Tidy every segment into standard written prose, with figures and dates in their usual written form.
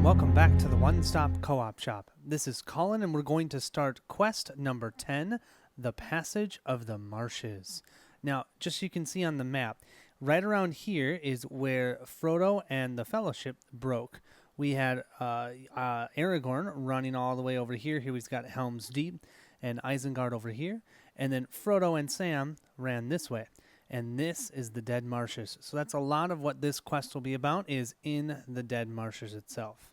welcome back to the One Stop Co-op Shop. This is Colin, and we're going to start quest number 10, The Passage of the Marshes. Now, just so you can see on the map, right around here is where Frodo and the Fellowship broke. We had Aragorn running all the way over here. Here he's got Helm's Deep and Isengard over here. And then Frodo and Sam ran this way. And this is the Dead Marshes. So that's a lot of what this quest will be about, is in the Dead Marshes itself.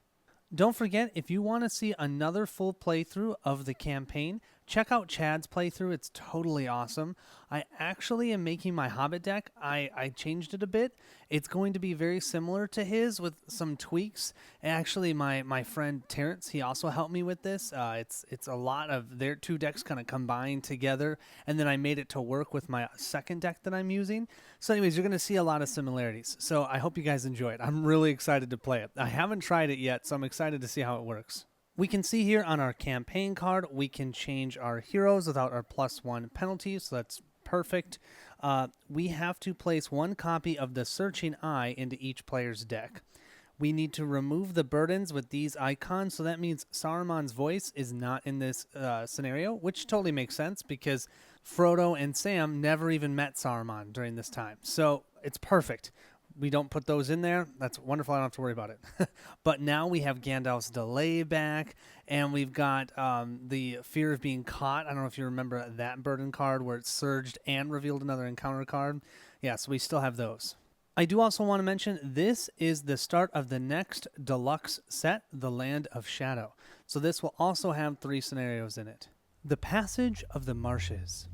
Don't forget, if you want to see another full playthrough of the campaign, check out Chad's playthrough. It's totally awesome. I actually am making my Hobbit deck. I changed it a bit. It's going to be very similar to his with some tweaks. Actually, my friend Terrence, he also helped me with this. It's a lot of their two decks kind of combined together, and then I made it to work with my second deck that I'm using. So anyways, you're going to see a lot of similarities. So I hope you guys enjoy it. I'm really excited to play it. I haven't tried it yet, so I'm excited to see how it works. We can see here on our campaign card, we can change our heroes without our +1 penalty, so that's perfect. We have to place one copy of the Searching Eye into each player's deck. We need to remove the burdens with these icons, so that means Saruman's voice is not in this scenario, which totally makes sense because Frodo and Sam never even met Saruman during this time. So it's perfect. We don't put those in there. That's wonderful. I don't have to worry about it. But now we have Gandalf's delay back, and we've got the fear of being caught. I don't know if you remember that burden card where it surged and revealed another encounter card. Yeah, so we still have those. I do also want to mention this is the start of the next deluxe set, The Land of Shadow. So this will also have 3 scenarios in it. The Passage of the Marshes.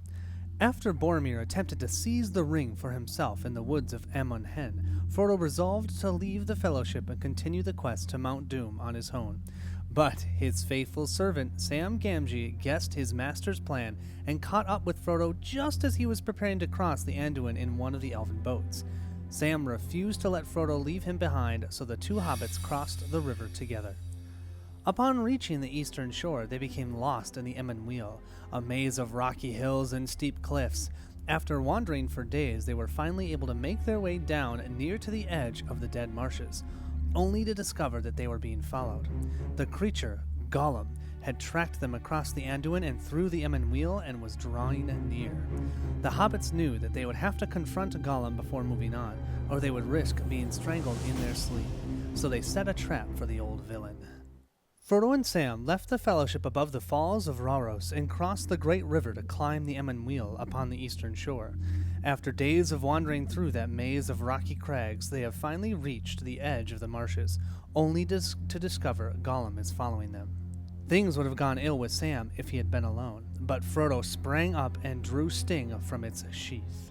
After Boromir attempted to seize the ring for himself in the woods of Amon Hen, Frodo resolved to leave the Fellowship and continue the quest to Mount Doom on his own. But his faithful servant, Sam Gamgee, guessed his master's plan and caught up with Frodo just as he was preparing to cross the Anduin in one of the elven boats. Sam refused to let Frodo leave him behind, so the two hobbits crossed the river together. Upon reaching the eastern shore, they became lost in the Emyn Muil, a maze of rocky hills and steep cliffs. After wandering for days, they were finally able to make their way down near to the edge of the Dead Marshes, only to discover that they were being followed. The creature, Gollum, had tracked them across the Anduin and through the Emyn Muil and was drawing near. The hobbits knew that they would have to confront Gollum before moving on, or they would risk being strangled in their sleep, so they set a trap for the old villain. Frodo and Sam left the Fellowship above the Falls of Rauros and crossed the great river to climb the Emyn Muil upon the eastern shore. After days of wandering through that maze of rocky crags, they have finally reached the edge of the marshes, only to discover Gollum is following them. Things would have gone ill with Sam if he had been alone, but Frodo sprang up and drew Sting from its sheath.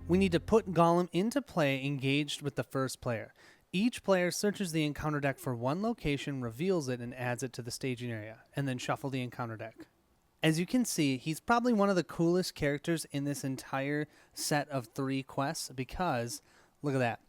We need to put Gollum into play engaged with the first player. Each player searches the encounter deck for one location, reveals it, and adds it to the staging area, and then shuffle the encounter deck. As you can see, he's probably one of the coolest characters in this entire set of 3 quests because, look at that.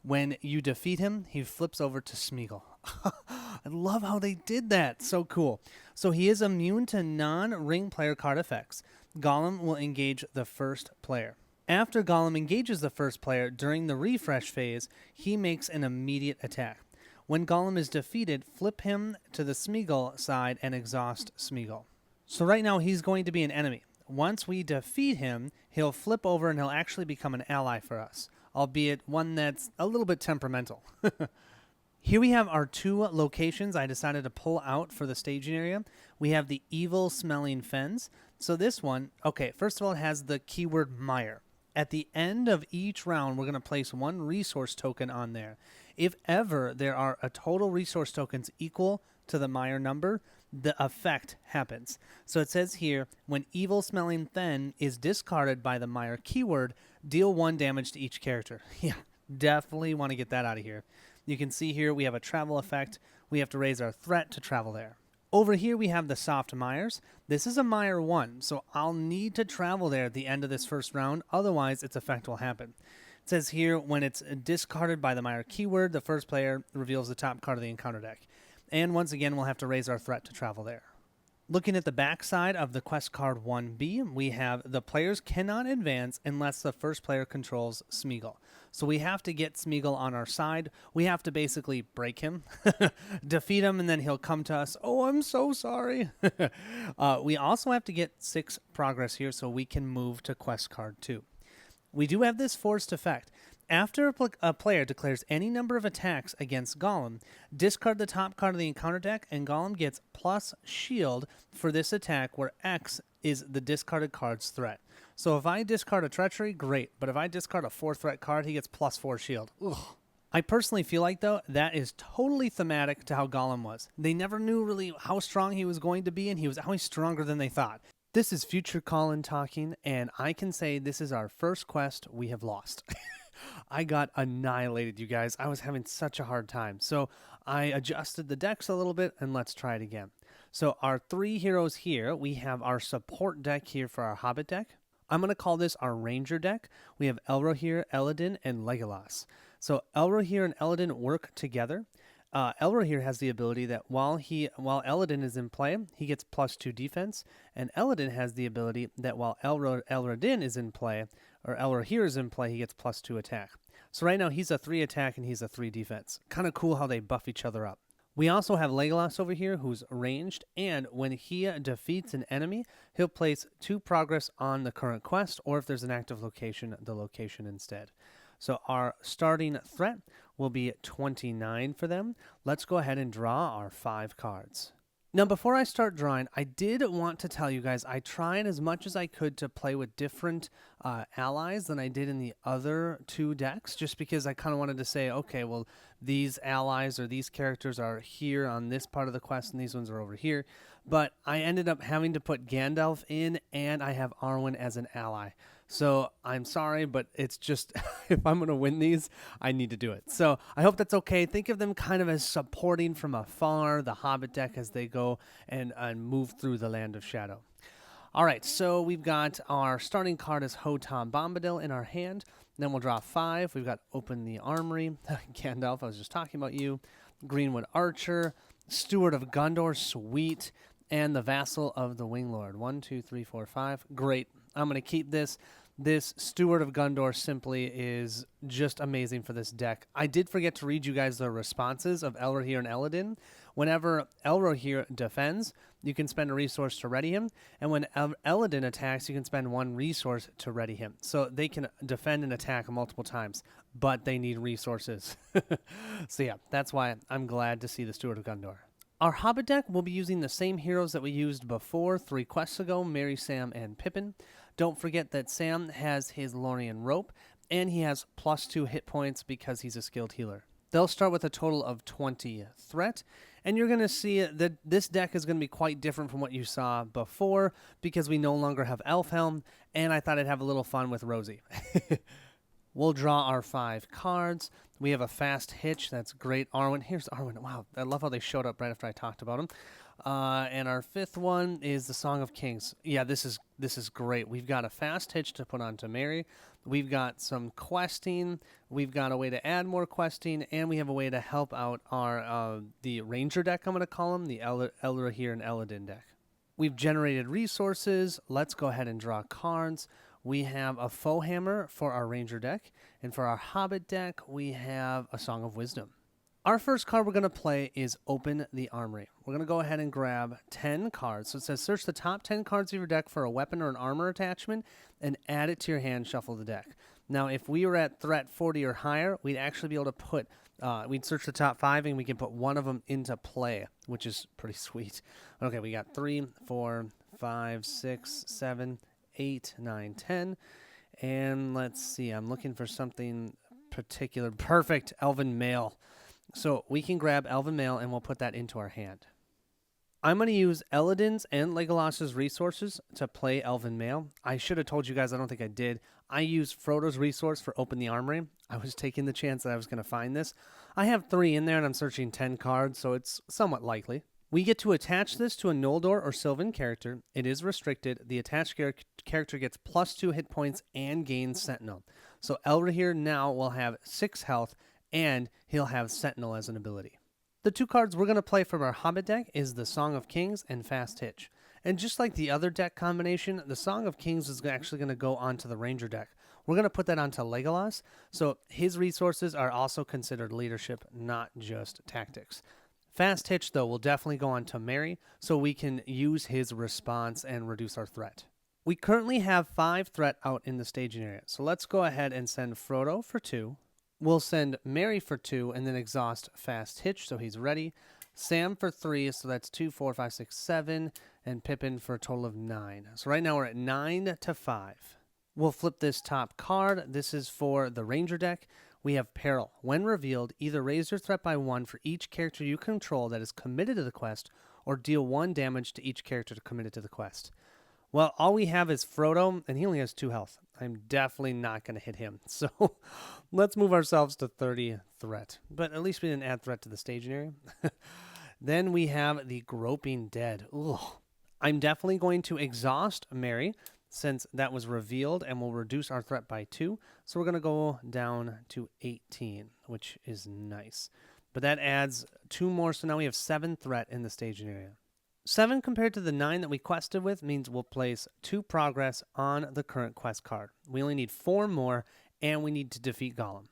When you defeat him, he flips over to Smeagol. I love how they did that. So cool. So he is immune to non-ring player card effects. Gollum will engage the first player. After Gollum engages the first player during the refresh phase, he makes an immediate attack. When Gollum is defeated, flip him to the Smeagol side and exhaust Smeagol. So right now he's going to be an enemy. Once we defeat him, he'll flip over and he'll actually become an ally for us, albeit one that's a little bit temperamental. Here we have our 2 locations I decided to pull out for the staging area. We have the evil-smelling fens. So this one, okay, first of all, it has the keyword mire. At the end of each round, we're going to place 1 resource token on there. If ever there are a total resource tokens equal to the mire number, the effect happens. So it says here, when evil-smelling fen is discarded by the mire keyword, deal 1 damage to each character. Yeah, definitely want to get that out of here. You can see here we have a travel effect. We have to raise our threat to travel there. Over here we have the soft mires. This is a mire 1, so I'll need to travel there at the end of this first round, otherwise its effect will happen. It says here, when it's discarded by the mire keyword, the first player reveals the top card of the encounter deck. And once again, we'll have to raise our threat to travel there. Looking at the back side of the quest card 1B, we have the players cannot advance unless the first player controls Smeagol. So we have to get Smeagol on our side. We have to basically break him, defeat him, and then he'll come to us. Oh, I'm so sorry. We also have to get 6 progress here so we can move to quest card 2. We do have this forced effect. After a player declares any number of attacks against Gollum, discard the top card of the encounter deck, and Gollum gets plus shield for this attack, where X is the discarded card's threat. So if I discard a treachery, great. But if I discard a 4-threat card, he gets plus 4 shield. Ugh. I personally feel like, though, that is totally thematic to how Gollum was. They never knew really how strong he was going to be, and he was always stronger than they thought. This is Future Colin talking, and I can say this is our first quest we have lost. I got annihilated, you guys. I was having such a hard time. So I adjusted the decks a little bit, and let's try it again. So our 3 heroes here, we have our support deck here for our Hobbit deck. I'm going to call this our Ranger deck. We have Elrohir, Elladan, and Legolas. So Elrohir and Elladan work together. Elrohir has the ability that while Elladan is in play, he gets plus 2 defense, and Elladan has the ability that while Elrodin is in play, or Elrohir is in play, he gets plus 2 attack. So right now he's a 3 attack and he's a 3 defense. Kind of cool how they buff each other up. We also have Legolas over here who's ranged, and when he defeats an enemy, he'll place 2 progress on the current quest, or if there's an active location, the location instead. So our starting threat will be 29 for them. Let's go ahead and draw our 5 cards. Now, before I start drawing, I did want to tell you guys I tried as much as I could to play with different allies than I did in the other 2 decks, just because I kind of wanted to say, okay, well, these allies or these characters are here on this part of the quest and these ones are over here. But I ended up having to put Gandalf in, and I have Arwen as an ally. So I'm sorry, but it's just, if I'm going to win these, I need to do it. So I hope that's okay. Think of them kind of as supporting from afar the Hobbit deck as they go and move through the Land of Shadow. All right, so we've got our starting card as Hotom Bombadil in our hand. Then we'll draw 5. We've got Open the Armory. Gandalf, I was just talking about you. Greenwood Archer. Steward of Gondor, sweet. And the Vassal of the Wing Lord. 1, 2, 3, 4, 5. Great. I'm going to keep this. This Steward of Gondor simply is just amazing for this deck. I did forget to read you guys the responses of Elrohir and Elladan. Whenever Elrohir defends, you can spend a resource to ready him. And when Elladan attacks, you can spend 1 resource to ready him. So they can defend and attack multiple times, but they need resources. So yeah, that's why I'm glad to see the Steward of Gondor. Our Hobbit deck will be using the same heroes that we used before 3 quests ago, Merry, Sam, and Pippin. Don't forget that Sam has his Lorien Rope, and he has plus 2 hit points because he's a skilled healer. They'll start with a total of 20 threat, and you're going to see that this deck is going to be quite different from what you saw before because we no longer have Elfhelm, and I thought I'd have a little fun with Rosie. We'll draw our 5 cards. We have a fast hitch. That's great. Arwen. Here's Arwen. Wow, I love how they showed up right after I talked about him. And our 5th one is the Song of Kings. Yeah, this is great. We've got a fast hitch to put on to Merry. We've got some questing. We've got a way to add more questing, and we have a way to help out our the Ranger deck. I'm going to call them the Elrohir and Elladan deck. We've generated resources. Let's go ahead and draw cards. We have a Foe Hammer for our Ranger deck, and for our Hobbit deck, we have a Song of Wisdom. Our first card we're going to play is Open the Armory. We're going to go ahead and grab 10 cards. So it says search the top 10 cards of your deck for a weapon or an armor attachment and add it to your hand, shuffle the deck. Now, if we were at threat 40 or higher, we'd actually be able to put, we'd search the top 5 and we can put one of them into play, which is pretty sweet. Okay, we got 3, 4, 5, 6, 7, 8, 9, 10. And let's see, I'm looking for something particular. Perfect, Elven Mail. So we can grab Elven Mail and we'll put that into our hand. I'm going to use Elladan's and Legolas's resources to play Elven Mail. I should have told you guys, I don't think I did. I used Frodo's resource for Open the Armory. I was taking the chance that I was going to find this. I have 3 in there and I'm searching 10 cards, so it's somewhat likely. We get to attach this to a Noldor or Sylvan character. It is restricted. The attached character gets plus 2 hit points and gains Sentinel. So Elrohir now will have 6 health, and he'll have Sentinel as an ability. The 2 cards we're going to play from our Hobbit deck is the Song of Kings and Fast Hitch. And just like the other deck combination, the Song of Kings is actually going to go onto the Ranger deck. We're going to put that onto Legolas, so his resources are also considered leadership, not just tactics. Fast Hitch, though, will definitely go on to Merry, so we can use his response and reduce our threat. We currently have 5 threat out in the staging area, so let's go ahead and send Frodo for 2. We'll send Merry for 2 and then exhaust Fast Hitch so he's ready. Sam for 3, so that's 2, 4, 5, 6, 7, and Pippin for a total of 9. So right now we're at 9 to 5. We'll flip this top card. This is for the Ranger deck. We have Peril. When revealed, either raise your threat by 1 for each character you control that is committed to the quest, or deal 1 damage to each character committed to the quest. Well, all we have is Frodo, and he only has 2 health. I'm definitely not going to hit him. So let's move ourselves to 30 threat. But at least we didn't add threat to the staging area. Then we have the Groping Dead. Ugh. I'm definitely going to exhaust Merry, since that was revealed, and we'll reduce our threat by 2. So we're going to go down to 18, which is nice. But that adds 2 more, so now we have 7 threat in the staging area. 7 compared to the 9 that we quested with means we'll place 2 progress on the current quest card. We only need 4 more, and we need to defeat Gollum.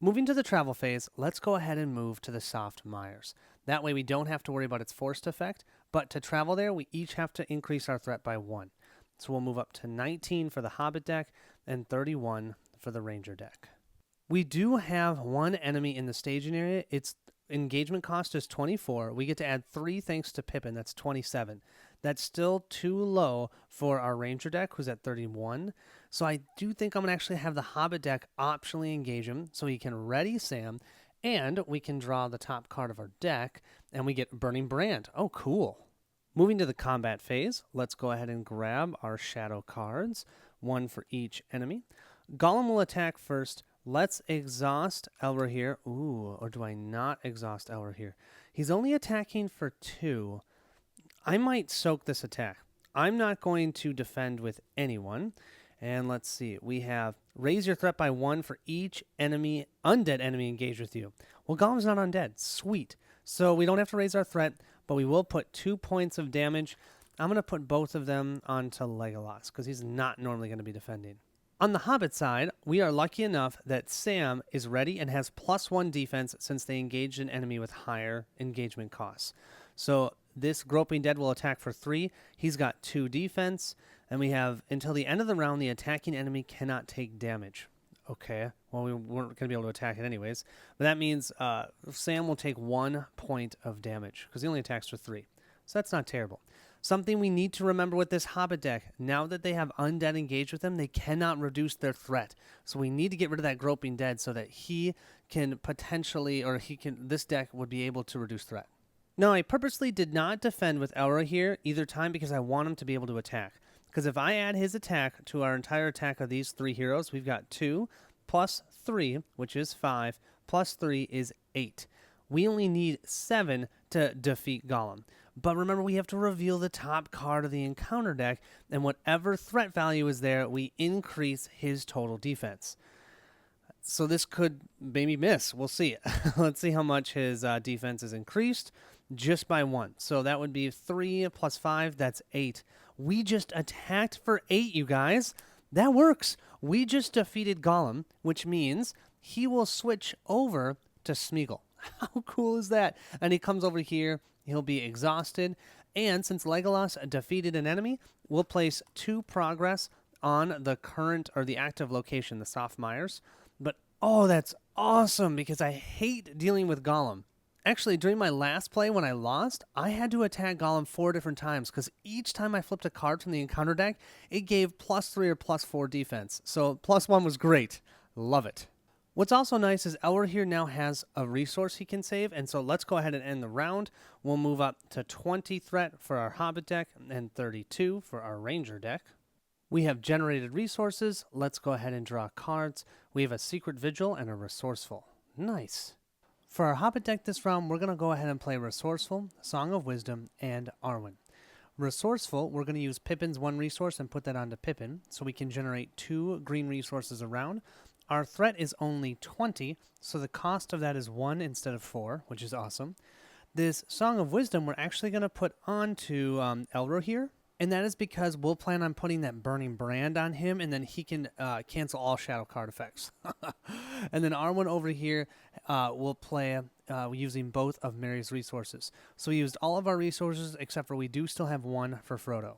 Moving to the travel phase, let's go ahead and move to the Soft Mires. That way we don't have to worry about its forced effect, but to travel there, we each have to increase our threat by 1. So we'll move up to 19 for the Hobbit deck and 31 for the Ranger deck. We do have 1 enemy in the staging area. Its engagement cost is 24. We get to add 3 thanks to Pippin. That's 27. That's still too low for our Ranger deck, who's at 31. So I do think I'm going to actually have the Hobbit deck optionally engage him so he can ready Sam, and we can draw the top card of our deck, and we get Burning Brand. Oh, cool. Moving to the combat phase, let's go ahead and grab our shadow cards, 1 for each enemy. Gollum will attack first. Let's exhaust Elra here. Ooh, or do I not exhaust Elra here? He's only attacking for 2. I might soak this attack. I'm not going to defend with anyone. And let's see. We have raise your threat by 1 for each enemy, undead enemy engaged with you. Well, Gollum's not undead. Sweet. So we don't have to raise our threat, but we will put 2 points of damage. I'm going to put both of them onto Legolas because he's not normally going to be defending. On the Hobbit side, we are lucky enough that Sam is ready and has +1 defense since they engaged an enemy with higher engagement costs. So this Groping Dead will attack for 3. He's got 2 defense, and we have until the end of the round, the attacking enemy cannot take damage. Okay, well, we weren't going to be able to attack it anyways. But that means Sam will take 1 point of damage because he only attacks for 3. So that's not terrible. Something we need to remember with this Hobbit deck, now that they have undead engaged with them, they cannot reduce their threat. So we need to get rid of that Groping Dead so that he can potentially, or this deck would be able to reduce threat. Now, I purposely did not defend with Elra here either time because I want him to be able to attack. Because if I add his attack to our entire attack of these 3 heroes, we've got 2 plus 3, which is 5, plus 3 is 8. We only need 7 to defeat Gollum. But remember, we have to reveal the top card of the encounter deck, and whatever threat value is there, we increase his total defense. So this could maybe miss. We'll see. Let's see how much his defense is increased just by 1. So that would be 3 plus 5. That's 8. We just attacked for 8, you guys. That works. We just defeated Gollum, which means he will switch over to Smeagol. How cool is that? And he comes over here. He'll be exhausted. And since Legolas defeated an enemy, we'll place 2 progress on the current or the active location, the Soft Mires. But, oh, that's awesome because I hate dealing with Gollum. Actually, during my last play when I lost, I had to attack Gollum 4 different times because each time I flipped a card from the encounter deck, it gave +3 or +4 defense. So +1 was great. Love it. What's also nice is Elra here now has a resource he can save, and so let's go ahead and end the round. We'll move up to 20 threat for our Hobbit deck and 32 for our Ranger deck. We have generated resources. Let's go ahead and draw cards. We have a Secret Vigil and a Resourceful. Nice. For our Hobbit deck this round, we're going to go ahead and play Resourceful, Song of Wisdom, and Arwen. Resourceful, we're going to use Pippin's 1 resource and put that onto Pippin, so we can generate 2 green resources around. Our threat is only 20, so the cost of that is 1 instead of 4, which is awesome. This Song of Wisdom we're actually going to put onto Elro here. And that is because we'll plan on putting that Burning Brand on him, and then he can cancel all shadow card effects. And then our one over here will play using both of Mary's resources. So we used all of our resources, except for we do still have one for Frodo.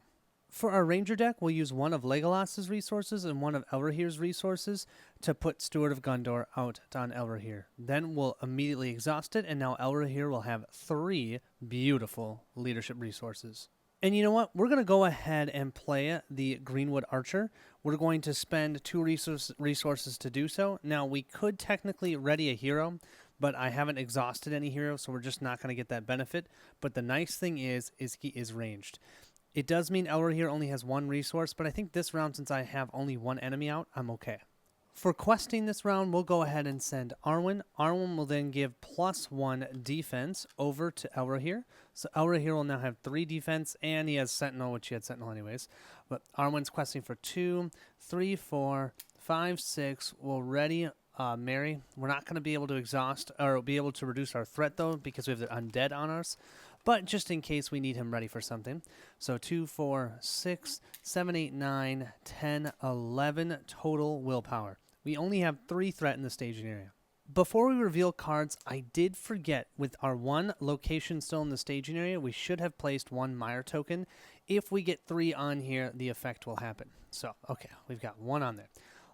For our Ranger deck, we'll use one of Legolas's resources and one of Elrohir's resources to put Steward of Gondor out on Elrohir. Then we'll immediately exhaust it, and now Elrohir will have 3 beautiful leadership resources. And you know what? We're going to go ahead and play the Greenwood Archer. We're going to spend 2 resources to do so. Now, we could technically ready a hero, but I haven't exhausted any heroes, so we're just not going to get that benefit. But the nice thing is he is ranged. It does mean Elrohir only has 1 resource, but I think this round, since I have only 1 enemy out, I'm okay. For questing this round, we'll go ahead and send Arwen. Arwen will then give +1 defense over to Elrohir. So Elrohir will now have 3 defense, and he has Sentinel, which he had Sentinel anyways. But Arwen's questing for 2, 3, 4, 5, 6. We'll ready Mary. We're not going to be able to exhaust or be able to reduce our threat, though, because we have the undead on us. But just in case we need him ready for something. So 2, 4, 6, 7, 8, 9, 10, 11 total willpower. We only have 3 threat in the staging area. Before we reveal cards, I did forget with our 1 location still in the staging area, we should have placed 1 Mire token. If we get 3 on here, the effect will happen. So, okay, we've got 1 on there.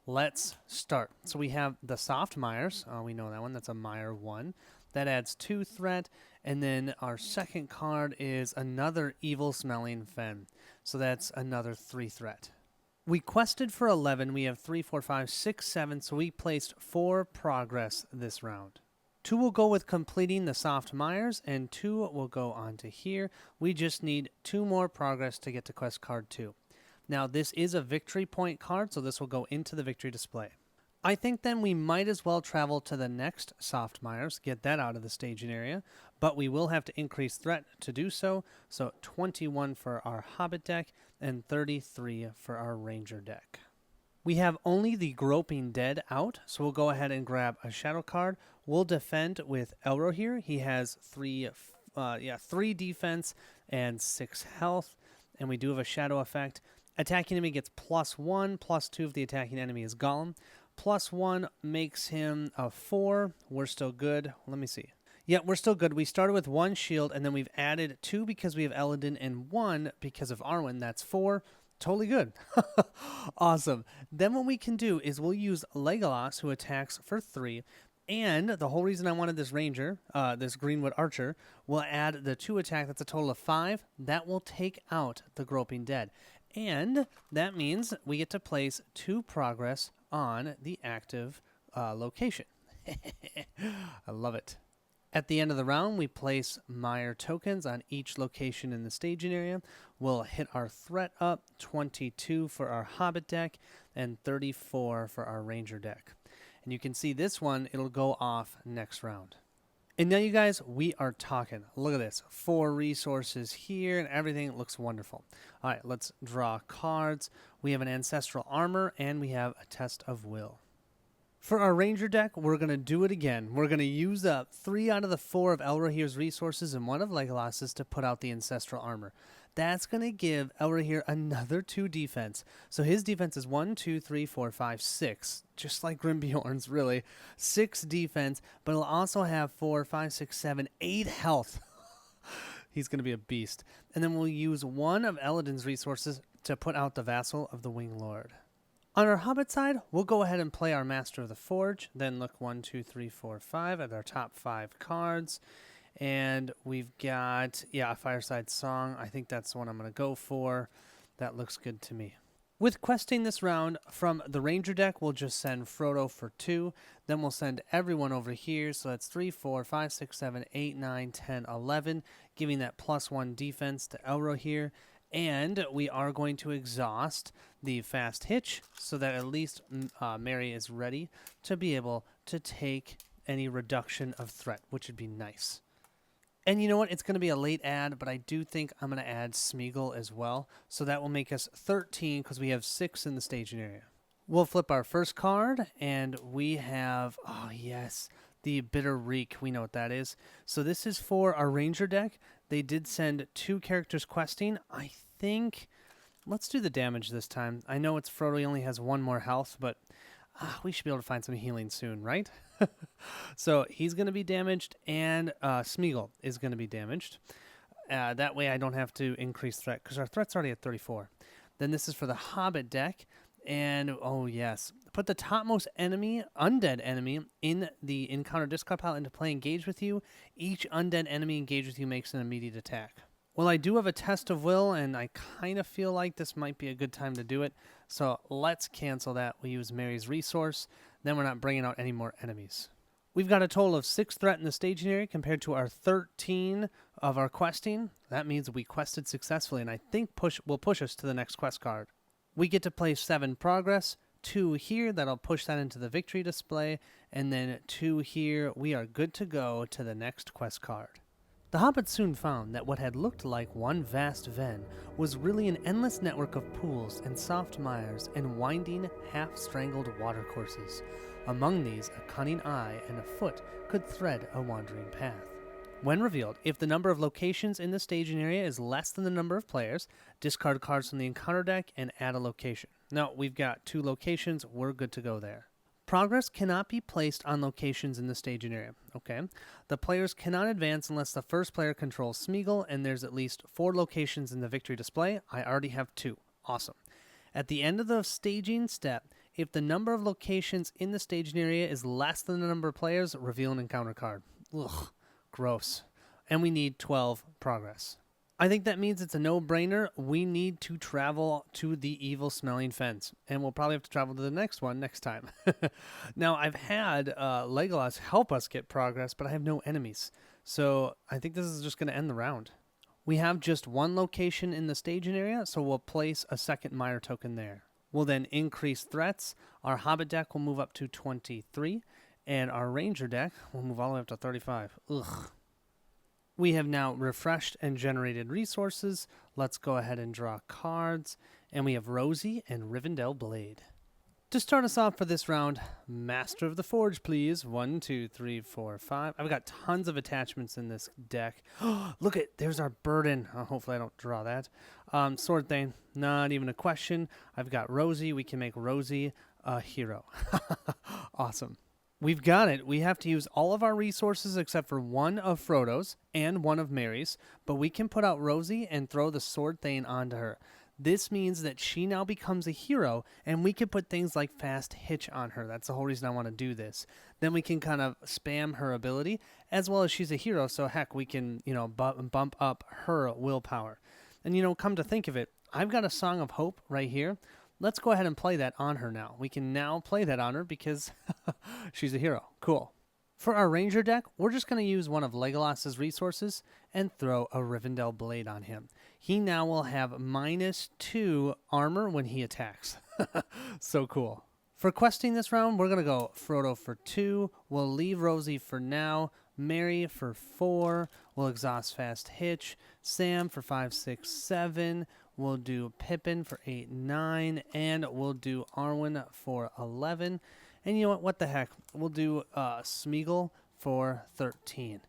Let's start. So we have the soft Mires. We know that one. That's a Mire 1. That adds 2 threat. And then our second card is another evil smelling fen. So that's another 3 threat. We quested for 11. We have 3, 4, 5, 6, 7. So we placed 4 progress this round. 2 will go with completing the soft Mires, and 2 will go onto here. We just need 2 more progress to get to quest card 2. Now this is a victory point card, so this will go into the victory display. I think then we might as well travel to the next soft Mires, get that out of the staging area, but we will have to increase threat to do so. So 21 for our Hobbit deck and 33 for our Ranger deck. We have only the Groping Dead out, so we'll go ahead and grab a shadow card. We'll defend with Elrohir. He has 3 defense and 6 health, and we do have a shadow effect. Attacking enemy gets +1, +2 if the attacking enemy is Gollum. +1 makes him a 4. We're still good. Let me see. Yeah, we're still good. We started with 1 shield, and then we've added 2 because we have Eladin and 1 because of Arwen. That's 4. Totally good. Awesome. Then what we can do is we'll use Legolas, who attacks for 3. And the whole reason I wanted this Ranger, this Greenwood Archer, will add the 2 attack. That's a total of 5. That will take out the Groping Dead. And that means we get to place 2 progress on the active location. I love it. At the end of the round, we place Mire tokens on each location in the staging area. We'll hit our threat up, 22 for our Hobbit deck and 34 for our Ranger deck. And you can see this one, it'll go off next round. And now you guys, we are talking. Look at this, 4 resources here and everything looks wonderful. All right, let's draw cards. We have an Ancestral Armor and we have a Test of Will. For our Ranger deck, we're going to do it again. We're going to use up 3 out of the 4 of Elrohir's resources and 1 of Legolas's to put out the Ancestral Armor. That's going to give Elrohir another 2 defense. So his defense is 1, 2, 3, 4, 5, 6. Just like Grimbjorn's, really. 6 defense, but he'll also have 4, 5, 6, 7, 8 health. He's going to be a beast. And then we'll use 1 of Eladin's resources to put out the Vassal of the Wing Lord. On our Hobbit side, we'll go ahead and play our Master of the Forge. Then look 1, 2, 3, 4, 5 at our top 5 cards. And we've got, a Fireside Song. I think that's the one I'm going to go for. That looks good to me. With questing this round, from the Ranger deck, we'll just send Frodo for 2. Then we'll send everyone over here. So that's 3, 4, 5, 6, 7, 8, 9, 10, 11. Giving that +1 defense to Elrohir. And we are going to exhaust the Fast Hitch so that at least Mary is ready to be able to take any reduction of threat, which would be nice. And you know what? It's going to be a late add, but I do think I'm going to add Smeagol as well. So that will make us 13 because we have 6 in the staging area. We'll flip our first card, and we have, oh yes, the Bitter Reek. We know what that is. So this is for our Ranger deck. They did send 2 characters questing. I think, let's do the damage this time. I know it's Frodo, he only has 1 more health, but we should be able to find some healing soon, right? So he's going to be damaged, and Smeagol is going to be damaged. That way I don't have to increase threat, because our threat's already at 34. Then this is for the Hobbit deck, and oh yes, put the topmost enemy, undead enemy, in the encounter discard pile into play engage with you. Each undead enemy engaged with you makes an immediate attack. Well, I do have a test of will, and I kind of feel like this might be a good time to do it. So let's cancel that. We'll use Mary's resource. Then we're not bringing out any more enemies. We've got a total of 6 threat in the staging area compared to our 13 of our questing. That means we quested successfully, and I think will push us to the next quest card. We get to play 7 progress, 2 here, that'll push that into the victory display, and then 2 here. We are good to go to the next quest card. The Hobbit soon found that what had looked like one vast ven was really an endless network of pools and soft mires and winding, half-strangled watercourses. Among these, a cunning eye and a foot could thread a wandering path. When revealed, if the number of locations in the staging area is less than the number of players, discard cards from the encounter deck and add a location. Now, we've got 2 locations. We're good to go there. Progress cannot be placed on locations in the staging area. Okay. The players cannot advance unless the first player controls Smeagol, and there's at least 4 locations in the victory display. I already have 2. Awesome. At the end of the staging step, if the number of locations in the staging area is less than the number of players, reveal an encounter card. Ugh, gross. And we need 12 progress. I think that means it's a no-brainer. We need to travel to the evil-smelling fence, and we'll probably have to travel to the next one next time. Now, I've had Legolas help us get progress, but I have no enemies, so I think this is just going to end the round. We have just 1 location in the staging area, so we'll place a second Mire token there. We'll then increase threats. Our Hobbit deck will move up to 23, and our Ranger deck will move all the way up to 35. Ugh. We have now refreshed and generated resources. Let's go ahead and draw cards. And we have Rosie and Rivendell Blade. To start us off for this round, Master of the Forge, please. 1, 2, 3, 4, 5. I've got tons of attachments in this deck. Look there's our burden. Hopefully I don't draw that. Sword Thane, not even a question. I've got Rosie. We can make Rosie a hero. Awesome. We've got it. We have to use all of our resources except for 1 of Frodo's and 1 of Mary's, but we can put out Rosie and throw the Sword Thane onto her. This means that she now becomes a hero, and we can put things like Fast Hitch on her. That's the whole reason I want to do this. Then we can kind of spam her ability, as well as she's a hero, so heck, we can, bump up her willpower. And, come to think of it, I've got a Song of Hope right here. Let's go ahead and play that on her now. We can now play that on her because she's a hero. Cool. For our Ranger deck, we're just going to use one of Legolas's resources and throw a Rivendell Blade on him. He now will have -2 armor when he attacks. So cool. For questing this round, we're going to go Frodo for 2. We'll leave Rosie for now. Mary for 4. We'll exhaust Fast Hitch. Sam for 5, 6, 7. We'll do Pippin for 8, 9. And we'll do Arwen for 11. And you know what the heck? We'll do Smeagol for 13.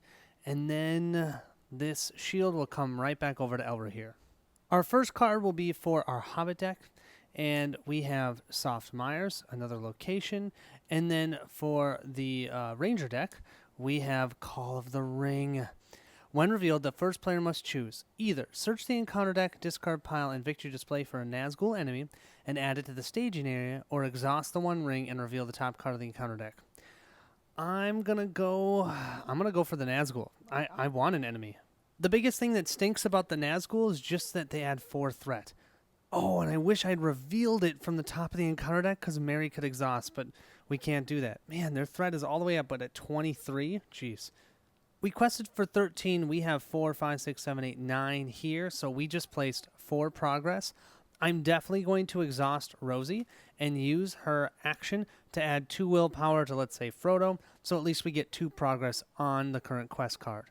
And then this shield will come right back over to Elber here. Our first card will be for our Hobbit deck. And we have Soft Mires, another location. And then for the Ranger deck, we have Call of the Ring. When revealed, the first player must choose either search the encounter deck, discard pile, and victory display for a Nazgul enemy and add it to the staging area, or exhaust the 1 ring and reveal the top card of the encounter deck. I'm gonna go for the Nazgul. I want an enemy. The biggest thing that stinks about the Nazgul is just that they add 4 threat. Oh, and I wish I'd revealed it from the top of the encounter deck because Mary could exhaust, but we can't do that. Man, their threat is all the way up, but at 23? Jeez. We quested for 13. We have 4, 5, 6, 7, 8, 9 here, so we just placed 4 progress. I'm definitely going to exhaust Rosie and use her action to add 2 willpower to, let's say, Frodo, so at least we get 2 progress on the current quest card.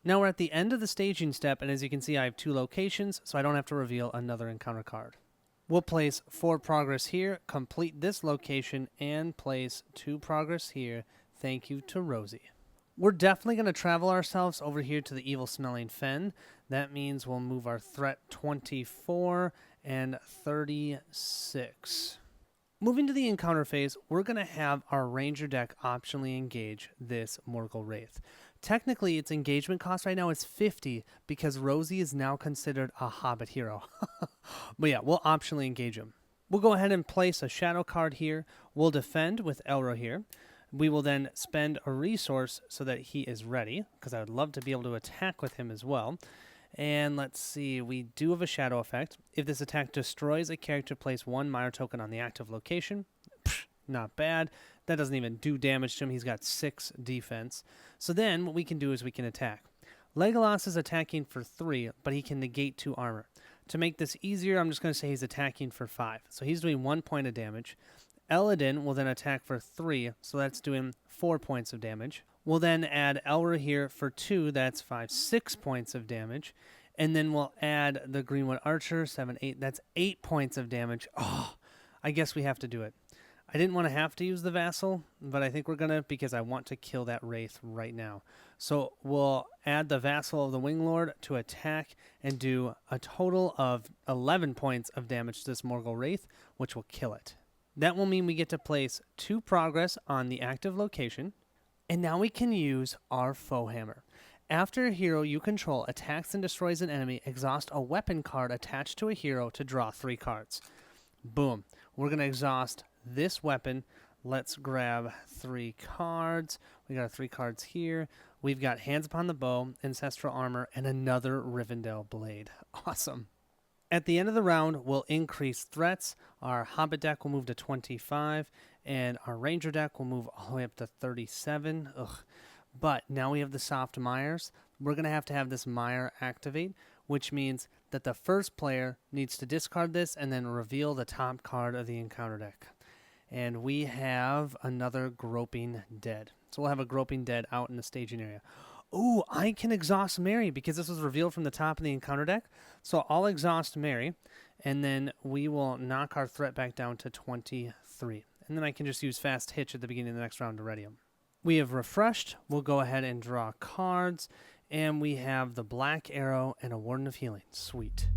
Now we're at the end of the staging step, and as you can see, I have 2 locations, so I don't have to reveal another encounter card. We'll place 4 progress here, complete this location, and place 2 progress here, Thank you to Rosie. We're definitely going to travel ourselves over here to the evil-smelling fen. That means we'll move our threat 24 and 36. Moving to the encounter phase, we're going to have our ranger deck optionally engage this Morgul Wraith. Technically, its engagement cost right now is 50 because Rosie is now considered a Hobbit hero. But yeah, we'll optionally engage him. We'll go ahead and place a shadow card here. We'll defend with Elro here. We will then spend a resource so that he is ready, because I would love to be able to attack with him as well. And let's see, we do have a shadow effect. If this attack destroys a character, place 1 Mire token on the active location. Not bad. That doesn't even do damage to him. He's got 6 defense. So then what we can do is we can attack. Legolas is attacking for 3, but he can negate 2 armor. To make this easier, I'm just going to say he's attacking for 5. So he's doing 1 point of damage. Eladin will then attack for 3, so that's doing 4 points of damage. We'll then add Elra here for 2, that's 6 points of damage. And then we'll add the Greenwood Archer, 7, 8, that's 8 points of damage. Oh, I guess we have to do it. I didn't want to have to use the Vassal, but I think we're going to because I want to kill that Wraith right now. So we'll add the Vassal of the Wing Lord to attack and do a total of 11 points of damage to this Morgul Wraith, which will kill it. That will mean we get to place 2 progress on the active location, and now we can use our Foe Hammer. After a hero you control attacks and destroys an enemy, exhaust a weapon card attached to a hero to draw 3 cards. Boom. We're going to exhaust this weapon. Let's grab 3 cards. We got 3 cards here. We've got Hands Upon the Bow, Ancestral Armor, and another Rivendell Blade. Awesome. At the end of the round, we'll increase threats. Our Hobbit deck will move to 25, and our Ranger deck will move all the way up to 37. Ugh. But now we have the soft Mires. We're going to have this Mire activate, which means that the first player needs to discard this and then reveal the top card of the encounter deck. And we have another Groping Dead. So we'll have a Groping Dead out in the staging area. Ooh, I can exhaust Mary because this was revealed from the top of the encounter deck. So I'll exhaust Mary, and then we will knock our threat back down to 23. And then I can just use Fast Hitch at the beginning of the next round to ready him. We have refreshed. We'll go ahead and draw cards. And we have the Black Arrow and a Warden of Healing. Sweet.